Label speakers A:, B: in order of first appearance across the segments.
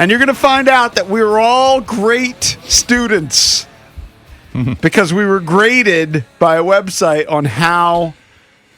A: And you're going to find out that we were all great students because we were graded by a website on how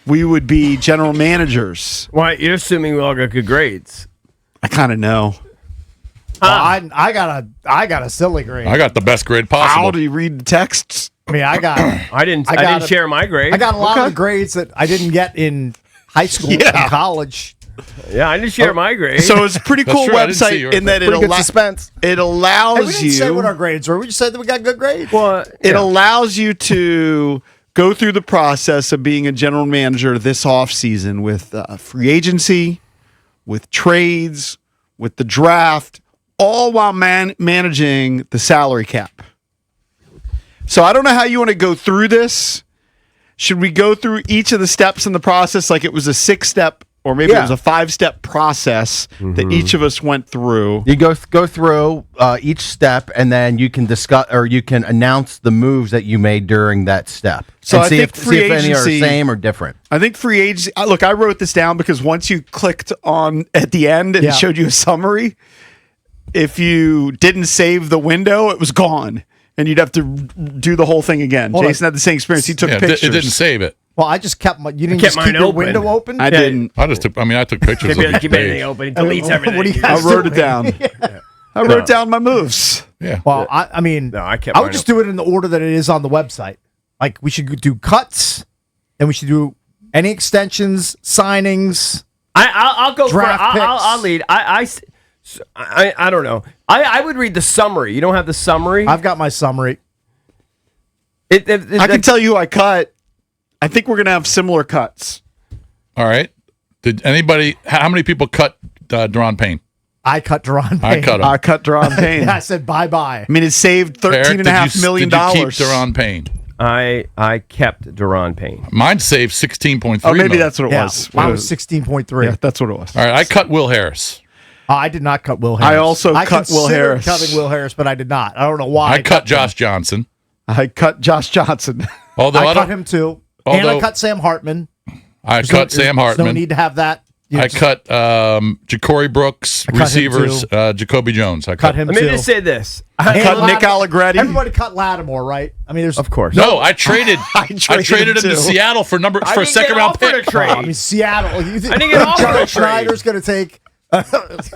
A: we would be general managers.
B: Why, you're assuming we all got good grades.
A: I kind of know.
C: Well, I got a silly grade.
D: I got the best grade possible.
A: How do you read the texts?
C: I mean,
B: I didn't share my grade.
C: I got a lot of grades that I didn't get in high school and college.
B: Yeah, I didn't share my grade.
A: So it's a pretty cool
D: true, I didn't see
A: website
D: yours.
A: in that
E: Pretty good suspense.
A: it allows
C: Hey, we didn't
A: you.
C: say what our grades were. We just said that we got good grades.
B: Well,
A: It allows you to go through the process of being a general manager this offseason with free agency, with trades, with the draft, all while managing the salary cap. So I don't know how you want to go through this. Should we go through each of the steps in the process like it was a 6-step or maybe it was a 5-step process that each of us went through?
E: You go through each step, and then you can discuss or you can announce the moves that you made during that step.
A: So
E: and
A: I
E: see
A: think
E: if
A: free
E: any are the
A: agency-
E: same or different.
A: I think free agency. Look, I wrote this down because once you clicked on at the end and it showed you a summary, if you didn't save the window, it was gone, and you'd have to do the whole thing again.
C: Hold
A: Jason had the same experience. He took
D: Yeah,
A: pictures.
D: it didn't save it.
C: Well, I just kept my. You didn't
B: kept
C: just keep
B: mine
C: your
B: open.
C: window open.
A: I didn't.
D: I took pictures of each
B: Keep anything
D: page.
B: open. He deletes everything.
C: What do you
A: I
C: guys
A: wrote it
C: doing?
A: down. I wrote down my moves.
D: Yeah.
C: Well, I mean,
B: No, I kept
C: would
B: mine
C: just do it in the order that it is on the website. Like we should do cuts, and we should do any extensions, signings.
B: I'll go
C: Draft
B: for.
C: picks.
B: I'll lead. I don't know. I would read the summary. You don't have the summary.
C: I've got my summary.
A: I can tell you I cut. I think we're going to have similar cuts.
D: All right. Did anybody? How many people cut Deron Payne?
C: I cut Deron Payne.
D: I cut him.
A: I cut Deron Payne.
C: I said bye-bye.
A: I mean, it saved
D: Eric,
A: $13.5 million.
D: Did you keep Deron Payne?
B: I kept Deron Payne.
D: Mine saved $16.3
A: Oh, maybe
D: million.
A: that's what it
C: Yeah,
A: was.
C: mine was 16.3.
A: Yeah, that's what it was.
D: All right. I cut Will Harris.
C: I did not cut Will Harris.
A: I also cut Will
C: considered
A: Harris.
C: cutting Will Harris, but I did not. I don't know why.
D: I cut Josh Johnson.
A: I cut Josh Johnson.
D: Although
C: I
D: I
C: cut
D: don't.
C: him too. And I
D: Although-
C: cut Sam Hartman.
D: I cut Sam
C: There's no
D: Hartman.
C: need to have that. You know,
D: I
C: just
D: cut Ja'Cory Brooks,
C: I cut him
D: receivers,
C: too.
D: Jacoby Jones. I
C: cut him
B: Let me
C: too.
B: just say this.
C: And
A: cut Nick Allegretti.
C: Everybody cut Lattimore, right? I mean, there's
B: Of course.
D: No, I traded.
A: I
D: traded
A: traded
D: him
A: him
D: to
A: too.
D: Seattle for
B: I
D: a
B: didn't
D: second
B: get
D: round
B: offered
D: pick.
B: a trade.
C: I mean, Seattle. You think
B: I didn't get offered a
C: John
B: trade.
C: Schneider's going to take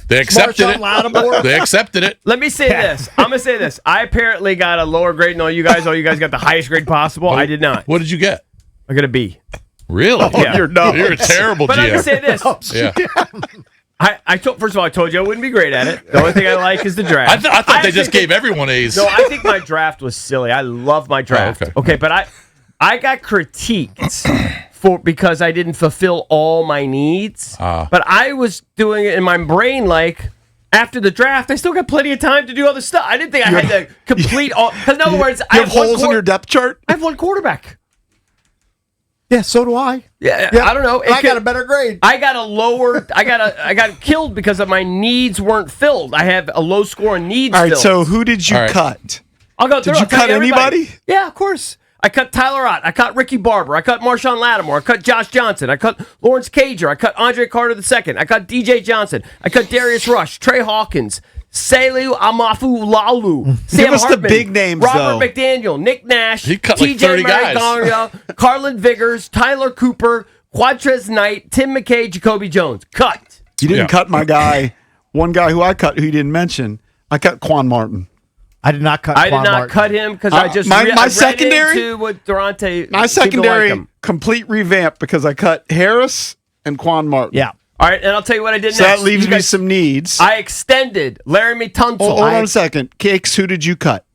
D: They accepted
C: Marshawn
D: it.
C: Lattimore?
D: They accepted it.
B: Let me say this. I'm gonna say this. I apparently got a lower grade than all you guys. All you guys got the highest grade possible. I did not.
D: What did you get?
B: I got a B.
D: Really?
B: Yeah.
A: You're nuts.
D: You're a terrible
B: But I'm gonna
D: GM.
B: say this.
D: Yeah.
B: I told. First of all, I told you I wouldn't be great at it. The only thing I like is the draft.
D: I thought they
B: actually
D: just
B: think-
D: gave everyone A's.
B: No, I think my draft was silly. I love my draft.
D: Oh, okay.
B: But I got critiqued because I didn't fulfill all my needs. But I was doing it in my brain like after the draft, I still got plenty of time to do other stuff. I didn't think I had to complete all. Because in other words, I
A: You have
B: one
A: holes in your depth chart?
B: I have one quarterback.
C: Yeah, so do I.
B: Yeah,
C: Yeah,
B: I don't know.
C: I got a better grade.
B: I got a lower. I got killed because of my needs weren't filled. I have a low score on needs.
A: All right,
B: filled.
A: so who did you
D: All right.
A: cut?
B: I'll go through.
A: Did you
B: I'll tell
A: cut
B: everybody.
A: anybody?
B: Yeah, of course. I cut Tyler Ott. I cut Ricky Barber. I cut Marshawn Lattimore. I cut Josh Johnson. I cut Lawrence Cager. I cut Andre Carter II. I cut DJ Johnson. I cut Darius Rush, Trey Hawkins, Selu Amafu Laulu, Sam
A: us the
B: Hartman,
A: big names,
B: Robert
A: though.
B: McDaniel, Nick Nash,
D: He cut like
B: TJ
D: 30 guys.
B: Marigara, Carlin Vigors, Tyler Cooper, Quadrez Knight, Tim McKay, Jacoby Jones. Cut.
A: You didn't
D: Yeah.
A: cut my guy. One guy who I cut who you didn't mention. I cut Quan Martin.
C: I did not cut
B: I did
C: Quan
B: not
C: Martin.
B: cut him because I just
A: my
B: I read
A: secondary-
B: into what Durante.
A: My
B: seemed to
A: secondary
B: like him.
A: complete revamp because I cut Harris and Quan Martin.
C: Yeah.
B: All right, and I'll tell you what I did
A: So
B: next.
A: that leaves
B: You
A: me
B: guys-
A: some needs.
B: I extended Laramie Tunsil.
A: Hold on a second. Cakes, who did you cut?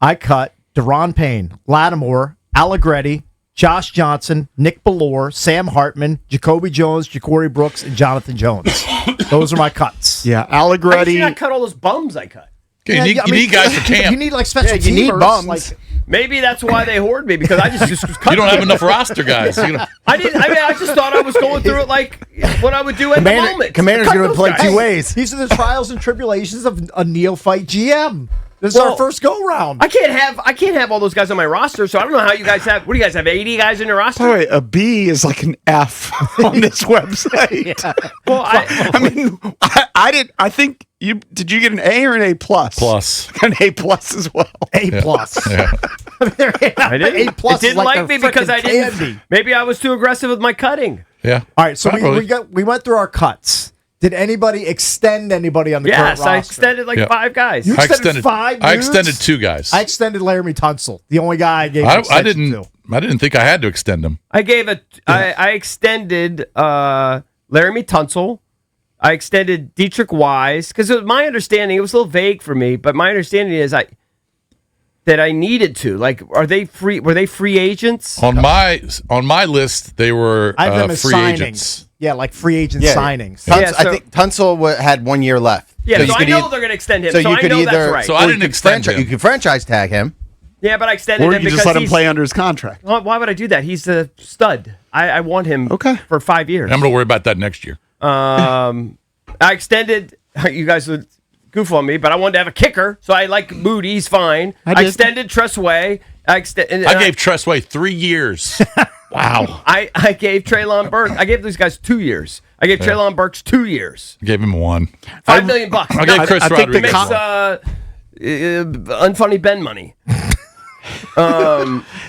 C: I cut Deron Payne, Lattimore, Allegretti, Josh Johnson, Nick Bellore, Sam Hartman, Jacoby Jones, Ja'Cory Brooks, and Jonathan Jones. Those are my cuts.
A: Yeah,
B: Why did you
A: Allegretti.
B: not cut all those bums I cut?
D: Okay,
C: Yeah,
D: you need,
C: I
D: you
C: mean,
D: need guys for
C: You
D: camp.
C: need like special
E: Yeah, you need
C: teamers,
E: bums.
C: like-
B: Maybe that's why they hoard me because I just cut.
D: You don't have enough roster guys. You know,
B: I didn't. I mean, I just thought I was going through it like what I would do at the moment.
E: Commander's
B: Cut
E: going to
B: those
E: play
B: guys.
E: two ways.
C: These are the trials and tribulations of a neophyte GM. This is our first go round.
B: I can't have all those guys on my roster, so I don't know how you guys have. What do you guys have? 80 guys in your roster?
A: By the way, a B is like an F on this website.
B: Well,
A: I mean, I did. I think you did. You get an A or an A plus?
D: Plus.
A: An A plus as well.
C: A plus.
D: Yeah.
B: I didn't.
C: A plus.
B: It didn't
C: is
B: like
C: a
B: me because I
C: frickin'
B: didn't.
C: candy.
B: Maybe I was too aggressive with my cutting.
D: Yeah.
C: All right, so
D: Probably.
C: we went through our cuts. Did anybody extend anybody on the current
B: Yes,
C: roster?
B: I extended like 5 guys.
C: You
D: I
C: extended 5
D: I
C: dudes?
D: extended 2 guys.
C: I extended Laramie Tunsil, the only guy I gave.
D: I
C: extension
D: didn't.
C: to.
D: I didn't think I had to extend them.
B: I extended Laramie Tunsil. I extended Dietrich Wise because my understanding, it was a little vague for me, but my understanding is that I needed to. Like, are they free? Were they free agents?
D: On my list, they were
C: I have them as
D: free
C: signings.
D: agents.
C: Yeah, like free agent
E: Yeah.
C: signings.
B: Yeah,
E: I
B: so-
E: think Tunsil had 1 year left.
B: Yeah, so
E: you
B: I
E: could
B: know
E: eith-
B: they're going to extend him.
E: So
B: So
E: you
B: I
E: could
B: know
E: either.
B: that's right.
D: So
E: or
D: I
E: you
D: didn't
E: could
D: extend him.
E: You could franchise tag him.
B: Yeah, but I extended
A: Or
B: him
A: you just
B: because
A: let him
B: he's-
A: play under his contract.
B: Why would I do that? He's a stud. I want him
A: Okay.
B: for 5 years.
D: I'm going to worry about that next year.
B: I extended. You guys would goof on me, but I wanted to have a kicker, so I like Moody. He's fine. I
A: did.
B: extended Tressway. I
D: gave Tressway 3 years. Wow.
B: I gave Traylon Burks. I gave these guys 2 years. I gave Traylon Burks 2 years.
D: I gave him 1.
B: $5 million.
D: I gave Chris
A: I think the
D: Rodriguez
A: con-
D: one.
B: Unfunny Ben money.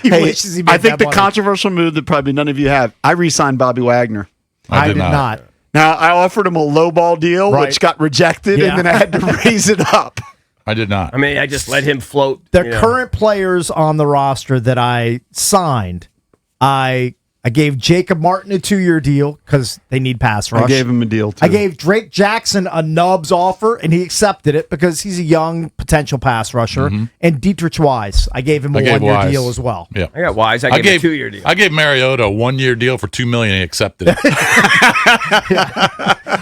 C: He
A: Hey,
C: wishes he made
A: I think
C: that
A: the
C: money.
A: controversial move that probably none of you have. I re-signed Bobby Wagner.
C: I did not.
A: Now I offered him a lowball deal,
C: Right.
A: which got rejected,
C: Yeah.
A: and then I had to raise it up.
D: I did not.
B: I mean, I just let him float.
C: The
B: you know.
C: current players on the roster that I signed, I gave Jacob Martin a 2-year deal because they need pass rush.
A: I gave him a deal too.
C: I gave Drake Jackson a nubs offer, and he accepted it because he's a young potential pass rusher. And Dietrich Wise, I gave him a
D: I gave
C: 1-year
D: Wise.
C: deal as well.
D: Yeah.
B: I got Wise. I gave him a 2-year deal.
D: I gave Mariota a 1-year deal for $2 million. He accepted it.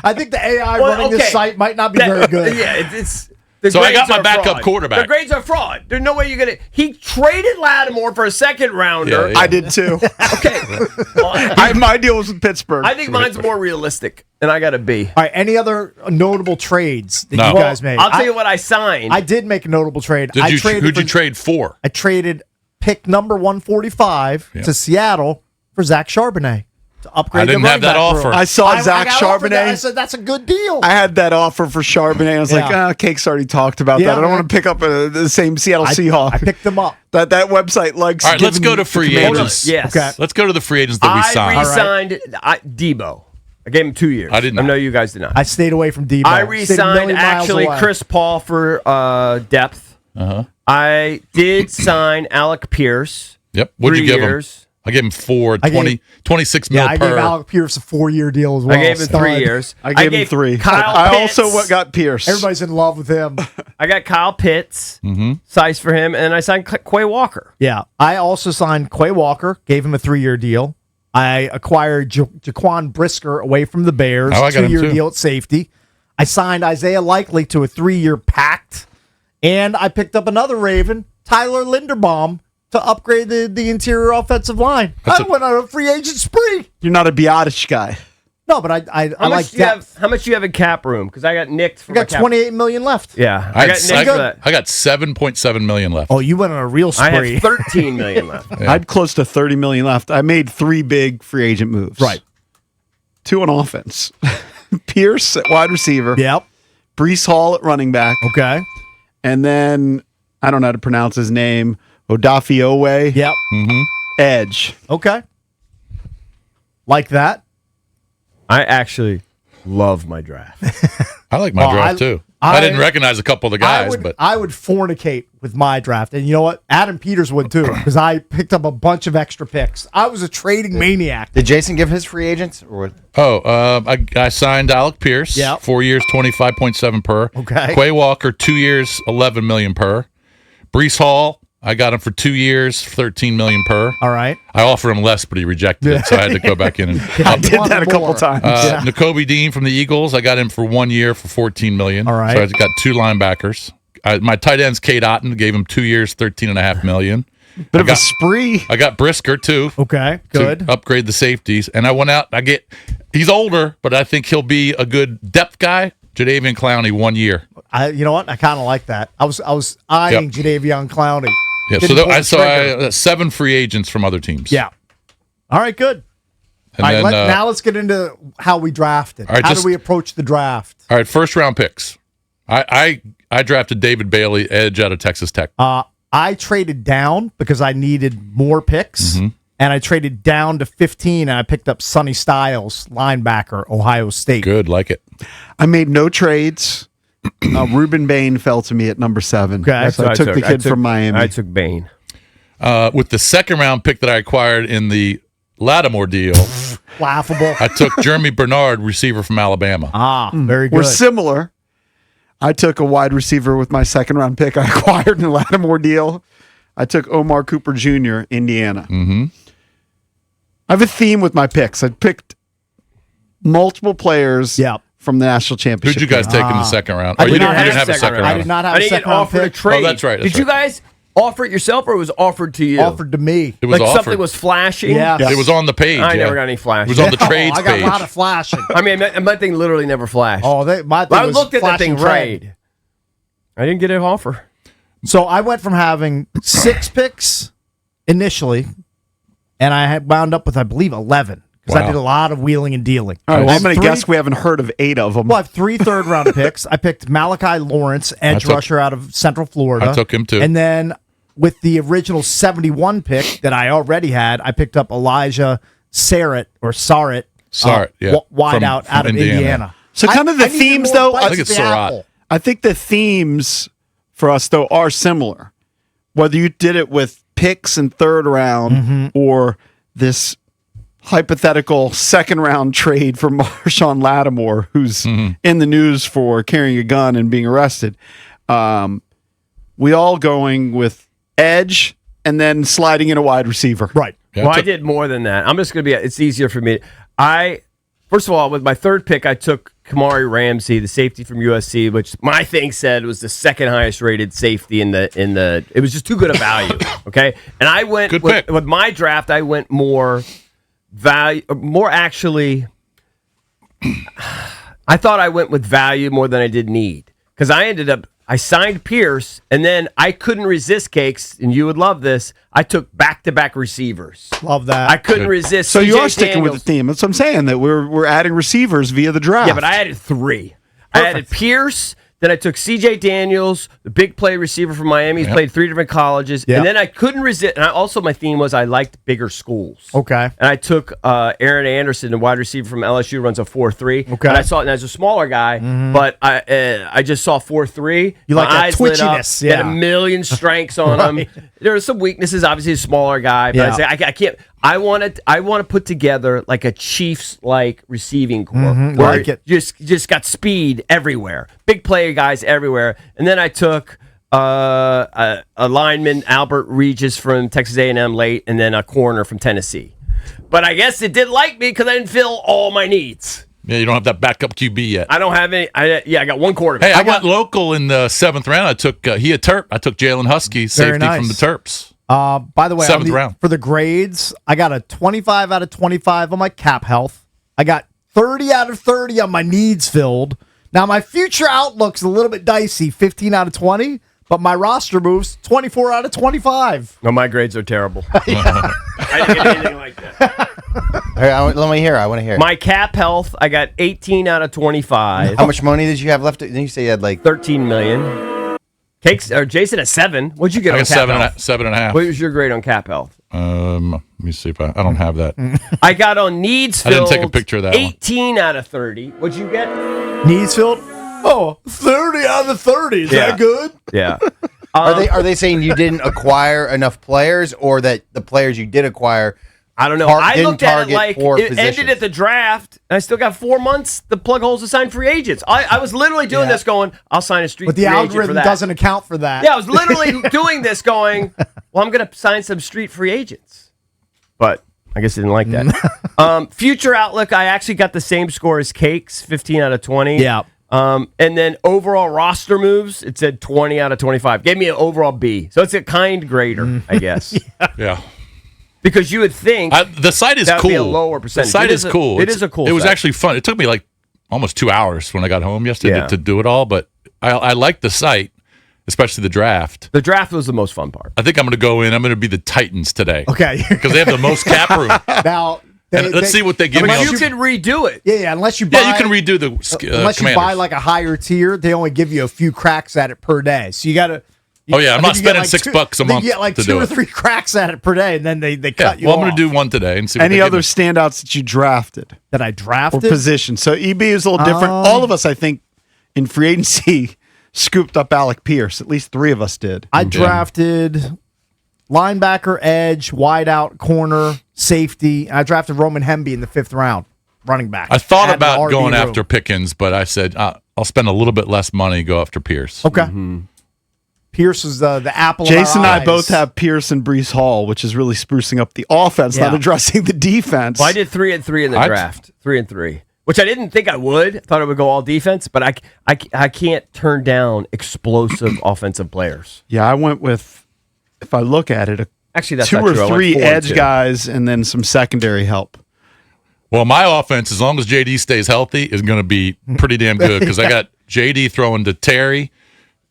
C: I think the AI
B: Well,
C: running
B: okay.
C: this site might not be very good.
B: Yeah, it's. The
D: So I got
B: grades
D: my
B: are
D: backup
B: fraud.
D: quarterback.
B: The grades are fraud. There's no way you're gonna. He traded Lattimore for a second rounder.
D: Yeah.
A: I did too.
B: Okay. Well,
A: My deal was with Pittsburgh.
B: I think mine's more realistic, and I got a B.
C: All right, any other notable trades that
D: No.
C: you guys made?
B: I'll tell you what I signed.
C: I did make a notable trade.
D: Who'd you
C: for-
D: trade for?
C: I traded pick number 145 to Seattle for Zach Charbonnet to upgrade.
D: I didn't
C: the
D: have
C: running
D: that
C: back
D: offer.
C: room.
A: I saw Zach
C: got offered that. I
A: Charbonnet.
C: said that's a good deal.
A: I had that offer for Charbonnet. I was like,
C: Yeah.
A: Cake's already talked about
C: Yeah,
A: that. I don't
C: man.
A: want to pick up the same Seattle Seahawk.
C: I picked them up.
A: that website likes.
D: All right, let's
A: giving
D: go to
A: the
D: free
A: Commanders-
D: agents.
B: Yes.
C: Okay.
D: Let's go to the free agents that we
B: I
D: signed.
B: re-signed Debo. I gave him 2 years.
D: I did not.
B: know you guys did not.
C: I stayed away from Debo.
B: I
C: Stayed a
B: re-signed
C: million miles
B: actually
C: away.
B: Chris Paul for depth. I did sign Alec Pierce.
D: Yep. What'd
B: 3
D: you give
B: years.
D: him? I gave him 4,
C: I gave-
D: 20, 26
C: Yeah,
D: mil
C: I
D: per.
C: gave Alec Pierce a 4-year deal as well.
B: I gave him
C: Stud.
B: 3 years.
A: I gave him 3.
B: Kyle
A: I
B: Pitts.
A: also got Pierce.
C: Everybody's in love with him.
B: I got Kyle Pitts, size for him, and I signed Quay Walker.
C: Yeah. I also signed Quay Walker, gave him a 3-year deal. I acquired Jaquan Brisker away from the Bears,
D: Oh, I got him
C: 2-year
D: too.
C: deal at safety. I signed Isaiah Likely to a 3-year pact. And I picked up another Raven, Tyler Linderbaum, to upgrade the interior offensive line. I went on a free agent spree.
A: You're not a Biotic guy.
C: No, but I
B: How
C: like
B: much do you have?
C: depth.
B: How much do you have in cap room? Because I got nicked. For
C: I got
B: my cap.
C: $28 million left.
B: Yeah,
D: I
B: I got nicked for that.
D: got 7.7 million left.
C: Oh, you went on a real
B: I
C: spree.
B: have 13 million left.
A: I had close to 30 million left. I made 3 big free agent moves.
C: Right.
A: 2 on offense. Pierce at wide receiver.
C: Yep.
A: Brees Hall at running back.
C: Okay.
A: And then I don't know how to pronounce his name. Odafiowe.
C: Yep.
A: Edge.
C: Okay. Like that.
B: I actually love my draft.
D: I like my
C: Well,
D: draft too. I didn't recognize a couple of the guys, but
C: I would fornicate with my draft. And you know what? Adam Peters would too, because I picked up a bunch of extra picks. I was a trading maniac.
E: Did Jason give his free agents or what?
D: I signed Alec Pierce.
C: Yep.
D: 4 years, 25.7 per.
C: Okay.
D: Quay Walker, 2 years, 11 million per. Brees Hall, I got him for 2 years, 13 million per.
C: All right.
D: I offered him less, but he rejected it, so I had to go back in and
A: I did that a couple times.
D: N'Kobe Dean from the Eagles, I got him for 1 year for 14 million.
C: All right.
D: So I got 2 linebackers. My tight end's Kate Otten, gave him 2 years, 13.5 million.
A: Bit of a spree.
D: I got Brisker too.
C: Okay.
D: To
C: Good.
D: upgrade the safeties. And I went out, he's older, but I think he'll be a good depth guy. Jadeveon Clowney, 1 year.
C: You know what? I kind of like that. I was eyeing Jadeveon Clowney.
D: Yeah,
C: Didn't pull the
D: so
C: trigger.
D: I 7 free agents from other teams.
C: Yeah. All right, good.
D: And
C: All right,
D: then,
C: now let's get into how we drafted.
D: all right,
C: How do we approach the draft?
D: all right, first round picks. I drafted David Bailey, edge out of Texas Tech.
C: I traded down because I needed more picks, and I traded down to 15, and I picked up Sonny Styles, linebacker, Ohio State.
D: Good, like it.
A: I made no trades. Reuben Bain fell to me at number 7.
C: Okay.
A: So I took the kid from Miami.
B: I took Bain.
D: With the second round pick that I acquired in the Lattimore deal,
C: Laughable.
D: I took Jeremy Bernard, receiver from Alabama.
C: Very good.
A: We're similar. I took a wide receiver with my second round pick I acquired in the Lattimore deal. I took Omar Cooper Jr., Indiana. Mm-hmm. I have a theme with my picks. I picked multiple players from the national championship.
D: Who'd you guys take in the second round?
C: I
D: Oh, you
C: did
D: didn't
C: not
D: have a second round.
C: I did not have
B: I
C: a
B: didn't
C: second
B: get
C: round
B: offered a
C: pick.
B: trade.
D: Oh, that's right.
B: Did you guys offer it yourself, or it was offered to you?
C: Offered to me.
D: It was
B: like
D: offered.
B: something was flashing.
C: Yeah.
D: It was on the page.
B: I
D: yeah.
B: never got any flash.
D: It was on the trades
C: I got
D: page.
C: a lot of flashing.
B: I mean, my thing literally never flashed.
C: My thing
B: I
C: was
B: looked at that thing
C: flashing red.
B: trade. I didn't get an offer.
C: So I went from having 6 picks initially, and I had wound up with, I believe, 11. Because I
D: Wow.
C: did a lot of wheeling and dealing.
A: All right, well, I'm going to
C: Three-
A: guess we haven't heard of 8 of them.
C: Well, I have 3 third-round picks. I picked Malachi Lawrence, edge rusher out of Central Florida.
D: I took him, too.
C: And then with the original 71 pick that I already had, I picked up Elijah Sarrett, wide out
D: from
C: of Indiana.
A: So kind of the
C: needed
A: themes,
C: more
A: though,
C: bites
D: I think it's
C: of the
D: Surratt.
C: apple.
A: I think the themes for us, though, are similar. Whether you did it with picks in third round or this hypothetical second round trade for Marshawn Lattimore, who's in the news for carrying a gun and being arrested. We all going with edge and then sliding in a wide receiver.
C: Right.
D: Yeah,
B: Well, I
D: took-
B: did more than that. I'm just going to be, it's easier for me. First of all, with my third pick, I took Kamari Ramsey, the safety from USC, which my thing said was the second highest rated safety in the. It was just too good a value. Okay, and I went
D: Good pick.
B: with my draft. I went more value, more actually. I thought I went with value more than I did need because I signed Pierce, and then I couldn't resist Cakes, and you would love this. I took back-to-back receivers.
C: Love that.
B: I couldn't resist.
A: So you
B: CJ
A: are sticking with
B: Daniels.
A: the theme. That's what I'm saying, that we're adding receivers via the draft.
B: Yeah, but I added 3. I added Pierce, then I took CJ Daniels, the big play receiver from Miami. He's played 3 different colleges.
C: Yep.
B: And then I couldn't resist. And my theme was I liked bigger schools.
C: Okay.
B: And I took Aaron Anderson, the wide receiver from LSU, runs a 4.3.
C: Okay.
B: And I saw it, and as a smaller guy, but I just saw 4.3.
C: You like
B: My
C: that
B: eyes lit up.
C: twitchiness,
B: He had
C: yeah.
B: a million strengths on him. There are some weaknesses. Obviously, a smaller guy, but
C: Yeah.
B: I can't. I want to put together like a Chiefs like receiving core, where
C: Like it.
B: just got speed everywhere, big player guys everywhere. And then I took a lineman, Albert Regis from Texas A&M late, and then a corner from Tennessee. But I guess it didn't like me because I didn't fill all my needs.
D: Yeah, you don't have that backup QB yet.
B: I don't have any. I got one quarterback.
D: Hey, I got local in the 7th round. I took I took Jalen Husky, safety
C: nice.
D: from the Terps.
C: By the way,
D: 7th round.
C: for the grades, I got a 25 out of 25 on my cap health. I got 30 out of 30 on my needs filled. Now, my future outlook's a little bit dicey, 15 out of 20, but my roster moves 24 out of 25.
B: No, my grades are terrible. I didn't get anything like that.
E: Hey, let me hear. I want to hear.
B: My cap health, I got 18 out of 25.
E: How much money did you have left? Didn't you say you had like
B: 13 million. Cakes or Jason at 7. What'd you get
D: I
B: on
D: got
B: cap health?
D: 7.5.
B: What was your grade on cap health?
D: Let me see if I don't have that.
B: I got on needs
D: I
B: filled.
D: didn't take a picture of that one.
B: 18 out of 30. What'd you get?
C: Needs filled? Oh, 30 out of 30. Is
B: Yeah.
C: that good?
B: Yeah.
E: are they saying you didn't acquire enough players, or that the players you did acquire?
B: I don't know. I
E: Didn't
B: looked at it
E: target
B: like
E: four
B: it
E: positions.
B: ended at the draft, and I still got 4 months. The plug holes to sign free agents. I was literally doing this going, I'll sign a street
C: But the
B: free agent for
C: algorithm
B: that.
C: doesn't account for that.
B: Yeah, I was literally doing this going, well, I'm going to sign some street free agents. But I guess I didn't like that. Future outlook, I actually got the same score as Cakes, 15 out of 20.
C: Yeah.
B: And then overall roster moves, it said 20 out of 25. Gave me an overall B. So it's a kind grader, I guess.
D: Yeah.
B: Because you would think
D: The site is
B: that would
D: cool.
B: be a lower percentage.
D: The site
B: It
D: is
B: is
D: cool.
B: it is a cool
D: It was
B: site.
D: actually fun. It took me like almost 2 hours when I got home yesterday
B: Yeah.
D: to do it all, but I like the site, especially the draft.
B: The draft was the most fun part.
D: I think I'm going to go in. I'm going to be the Titans today.
C: Okay.
D: Because they have the most cap room.
C: Now,
D: Let's see what they give me.
B: But you can redo it.
C: Yeah, unless you buy.
D: Yeah, you can redo the
C: unless you buy
D: Commanders.
C: like a higher tier, they only give you a few cracks at it per day. So you got to.
D: Oh, yeah, I'm not spending
C: like
D: $6 a month
C: You get like
D: to
C: two
D: do
C: or
D: it.
C: three cracks at it per day, and then they cut you
D: Well, I'm
C: off.
D: going to do one today and see what
A: Any
D: they give
A: other
D: me.
A: standouts that you drafted
C: that I
A: or
C: drafted.
A: position? So EB is a little different. All of us, I think, in free agency, scooped up Alec Pierce. At least 3 of us did.
C: I drafted linebacker, edge, wideout, corner, safety. I drafted Roman Hemby in the 5th round, running back.
D: I thought
C: Added
D: about
C: RB
D: going
C: room.
D: after Pickens, but I said I'll spend a little bit less money and go after Pierce.
C: Okay. Pierce is the apple.
A: Jason
C: of
A: and
C: our
A: I
C: eyes.
A: both have Pierce and Brees Hall, which is really sprucing up the offense, not
C: Yeah.
A: addressing the defense.
B: Well, I did 3 and 3 in the draft. 3 and 3, which I didn't think I would. I thought it would go all defense, but I can't turn down explosive offensive players.
A: Yeah, I went with, if I look at it,
B: Actually, that's
A: 2
B: not
A: or
B: true. I went
A: 3
B: 4 and
A: edge
B: 2.
A: guys and then some secondary help.
D: Well, my offense, as long as JD stays healthy, is going to be pretty damn good because I got JD throwing to Terry,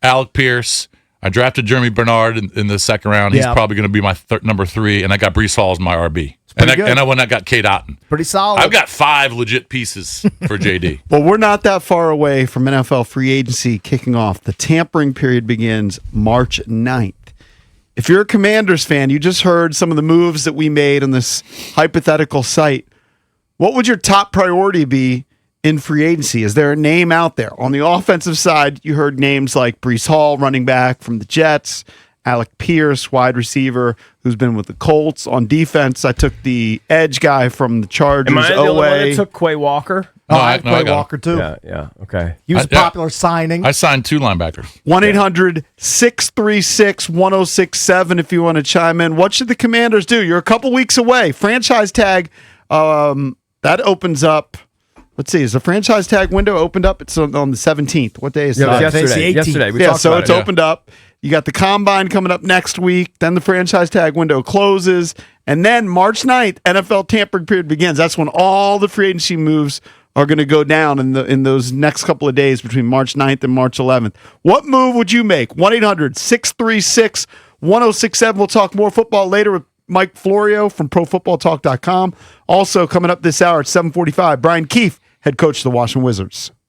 D: Alec Pierce. I drafted Jeremy Bernard in the 2nd round. He's
C: Yeah.
D: probably going to be my number 3, and I got Brees Hall as my RB.
C: pretty good.
D: And I went and I got Kate Otten.
C: Pretty solid.
D: I've got 5 legit pieces for JD.
A: Well, we're not that far away from NFL free agency kicking off. The tampering period begins March 9th. If you're a Commanders fan, you just heard some of the moves that we made on this hypothetical site. What would your top priority be in free agency? Is there a name out there? On the offensive side, you heard names like Brees Hall, running back from the Jets, Alec Pierce, wide receiver, who's been with the Colts. On defense, I took the edge guy from the Chargers.
B: Am I the only one
A: Oweh.
B: that took Quay Walker?
C: Oh,
D: No,
C: I
D: I
C: play
D: got him.
C: Walker too.
B: Yeah, okay.
C: He was a
D: Yeah.
C: popular signing.
D: I signed 2 linebackers.
A: 1-800-636-1067 if you want to chime in. What should the Commanders do? You're a couple weeks away. Franchise tag, that opens up. Let's see. Is the franchise tag window opened up? It's on the 17th. What day is
B: Yeah,
A: that?
C: it's
B: yesterday.
C: the 18th.
B: Yesterday. We
A: Yeah,
B: talked
A: so
B: about
A: it's
B: it.
A: opened up. You got the combine coming up next week. Then the franchise tag window closes. And then March 9th, NFL tampering period begins. That's when all the free agency moves are going to go down in those next couple of days between March 9th and March 11th. What move would you make? 1-800-636-1067. We'll talk more football later with Mike Florio from ProFootballTalk.com. Also coming up this hour at 7:45, Brian Keefe, head coach of the Washington Wizards.